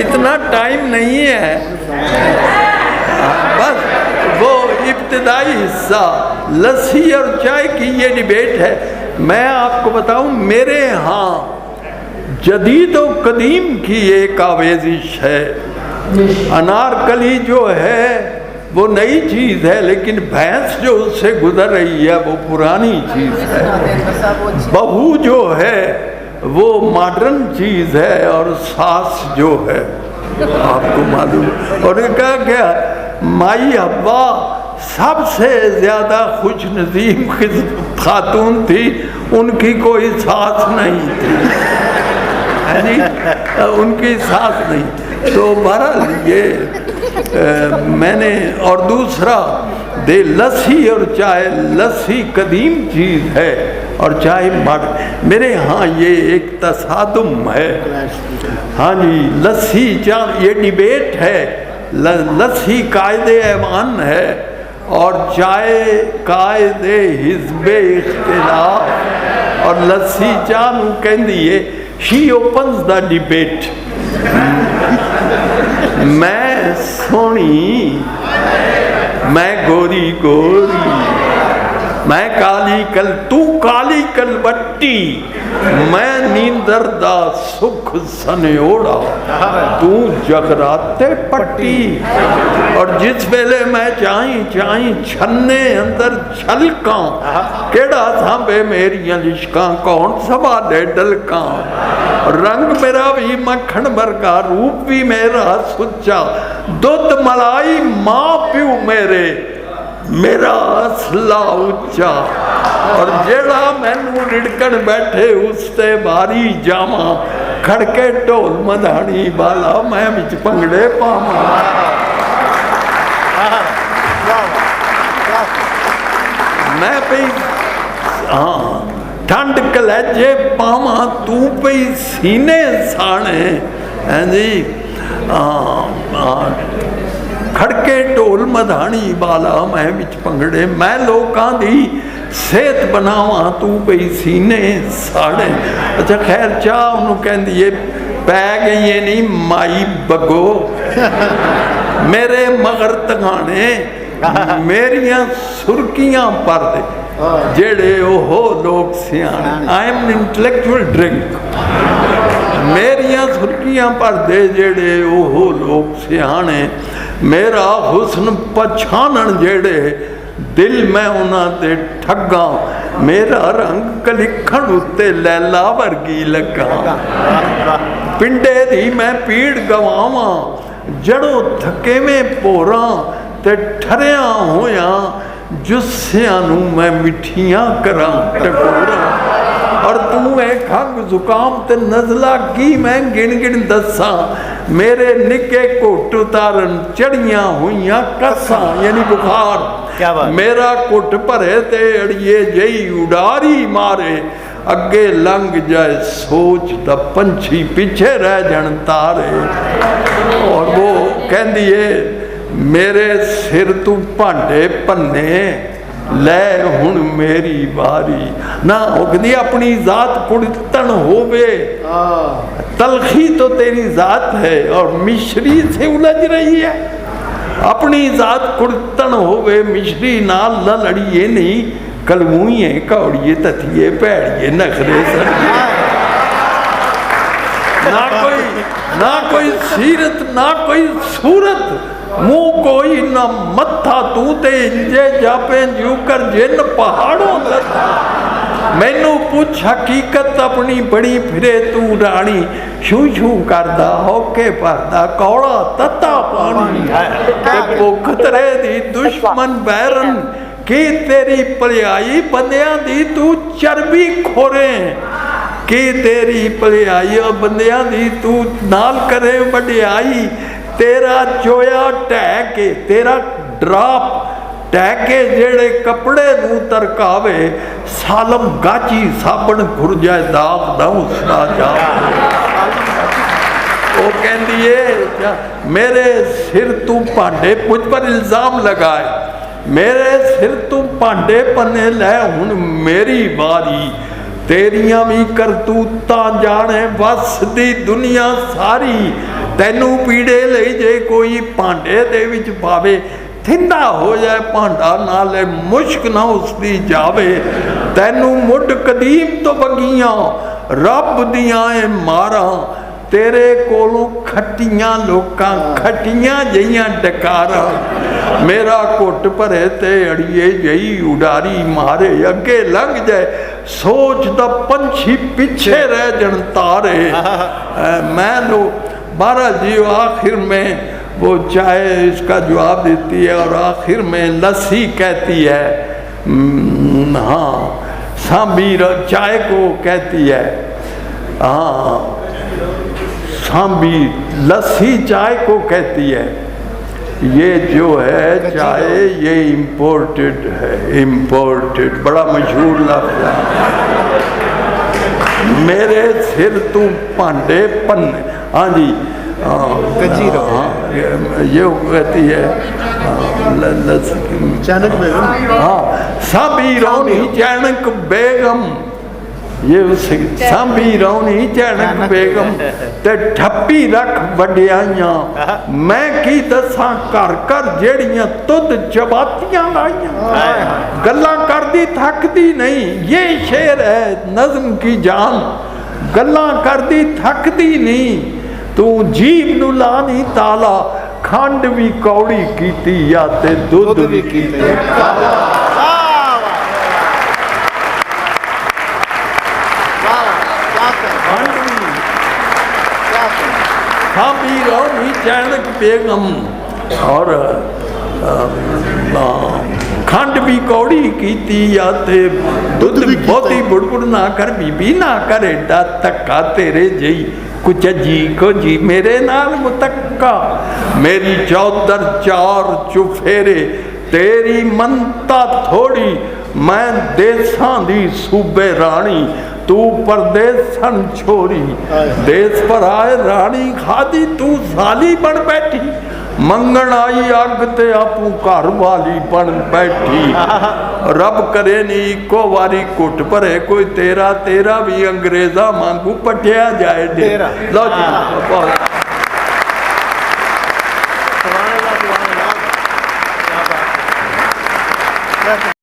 इतना टाइम नहीं है। बस वो इब्तिदाई हिस्सा लस्सी और चाय की ये डिबेट है। मैं आपको बताऊं, मेरे यहाँ जदीद और कदीम की एक आवेजिश है। अनारकली जो है वो नई चीज़ है, लेकिन भैंस जो उससे गुजर रही है वो पुरानी चीज़ है। बहू जो है वो मॉडर्न चीज़ है, और सास जो है आपको मालूम। और क्या क्या माई हव्वा सबसे ज़्यादा खुश नसीब खातून थी, उनकी कोई सास नहीं थी, है नी? उनकी सास नहीं। तो बहरहाल ये मैंने, और दूसरा दे लस्सी और चाय, लस्सी कदीम चीज़ है और चाय मॉडर्न। मेरे यहाँ ये एक तसादुम है। हाँ जी, लस्सी चाय ये डिबेट है। लस्सी कायदे ऐवान है और चाय कायदे हिज़्बे इख्तिलाफ। और लस्सी चानू कहती है शी ओपन्स द डिबेट। मैं सोनी, मैं गोरी गोरी, मैं काली कल तू काली कल बट्टी, मैं नींदरदा सुख सनोड़ा, तू जगराते पट्टी। और जिस वेले मैं चाई चाई छन्ने अंदर छलका, केड़ा सांबे मेरियां लिशका, कौन सवा दे डलका। रंग मेरा भी मक्खन वर्गा, रूप भी मेरा सुच्चा, दुध मलाई मां प्यू मेरे, मेरा असला उच्चा। और जेड़ा मैनू रिड़कन बैठे उसते बारी जावा, खड़के ढोल मधानी वाला मैं विच भंगड़े पावा। मैं पई हाँ ठंड कलेजे पावा, तू पई सीने साने। हैं जी खड़के ढोल मधानी वाला मैं विच भंगड़े, मैं लोकां दी सेहत बनावा, तू पई सीने साड़े। अच्छा खैर चाह उन्होंने कहती है पै गई नहीं माई बगो, मेरे मगर तगाने मेरियां सुर्खियां पर दे, जेड़े ओहो लोग सियाने। I am intellectual drink. मेरियां सुर्खियां पर दे जेड़े ओहो लोग सियाने, मेरा हुस्न पछानन जेड़े दिल मैं उन्होंने ठगा, मेरा रंग कलिखण उत्ते लैला वर्गी लगा। पिंडे दी मैं पीड़ गवावा, जड़ों थके में पोरा, ते ठरिया होया जुस्सियां नू मैं मिठियां करा टकोरा। और तू है खंग जुकाम ते नजला की मैं गिन गिन दसा, मेरे निके घुट उतारन चढ़िया हुईयां कसा, यानी बुखार। मेरा घुट भरे ते अड़िए जई उडारी मारे, अगे लंघ जाए सोच दा पंछी पीछे रह जान तारे। और वो कहती है मेरे सिर तू भांडे भन्ने, ले हुण मेरी बारी ना। कहती अपनी जात कुड़तन होवे, तलखी तो तेरी जात है और मिश्री से उलझ रही है। अपनी जात कुड़तन होवे, मिश्री नाल न लड़िए नहीं, कलमुइए कौड़िए तथिए पैड़िए नखरे सर। ना कोई सीरत ना कोई सूरत, मुंह कोई न मत्था, तू ते इंजे जापे जू कर जिन पहाड़ों लथा। मैनू पुछ हकीकत अपनी बड़ी फिरे तू रानी, छू छू करदा होके भरदा कौड़ा तत्ता पानी। भुख तरे दी दुश्मन बैरन की तेरी भलियाई, बंदियां दी तू चरबी खोरे की तेरी भलियाई, बंदियां दी तू नाल करे वडियाई। तेरा चोया ढह के, तेरा ड्राप ढह के जेड़े कपड़े नू तरकावे, सालम गाची साबण घुर जाए दाग दा उसका जा। वो कहती है मेरे सिर तू भांडे, मुझ पर इल्जाम लगाए, मेरे सिर तू भांडे पन्ने ले हुण मेरी बारी, तेरियां भी करतूतां जाने वस दी दुनिया सारी। तैनू पीड़े ले जे कोई भांडे दे विच पावे, थिंदा हो जाए भांडा नाले मुश्क ना उसदी जावे। तैनू मुड कदीम तो बगियां रब दियां ए मारा, तेरे कोलों खट्टियां लोकां खट्टियां जइयां डकारा। मेरा घुट भरे ते अड़िए जई उडारी मारे, अगे लंघ जाए सोच दा पंछी पीछे रह जन तारे। मैं लो महाराज जी आखिर में वो चाय इसका जवाब देती है और आखिर में लस्सी कहती है। हाँ, सांबी चाय को कहती है, हाँ सांबी लस्सी चाय को कहती है। ये जो है चाय ये इम्पोर्टेड है, इम्पोर्टेड बड़ा मशहूर लफ्ज़ है। मेरे सिर तू भांडे पन्ने, हाँ जी हाँ ये कहती है चाणक बेगम, हाँ साबी रौनी चाणक बेगम, ये सांभी रौनी चाणक बेगम ते ठप्पी रख वड्याइयां। मैं की दसां कर कर जेड़ियां तुद चबातियां लाइयां। गल्लां करदी थकदी नहीं, ये शेर है नज़्म की जान। गल्लां करदी थकदी नहीं, तू जीभ नू ला नहीं ताला। खंड भी कौड़ी कीती या ते दुध भी कीते काला। सांभी रौनी चाणक बेगम और खंड भी कौड़ी कीती या ते दुध भी बहुती बुड़बुड़ ना कर, बीबी ना कर एडा धक्का तेरे जई कुछ जी को जी मेरे नाल मुतक्का। मेरी चौधर चार चुफेरे तेरी मनता थोड़ी, मैं देसां दी सूबे रानी तू परदेसन छोरी। देश पर आए रानी खादी तू साली बन बैठी, मंगण आई अग ते आपू घर वाली बन बैठी। रब करे नी इको वारी घुट भरे कोई तेरा, तेरा भी अंग्रेजा वांगू पटिया जाए दे। लो जी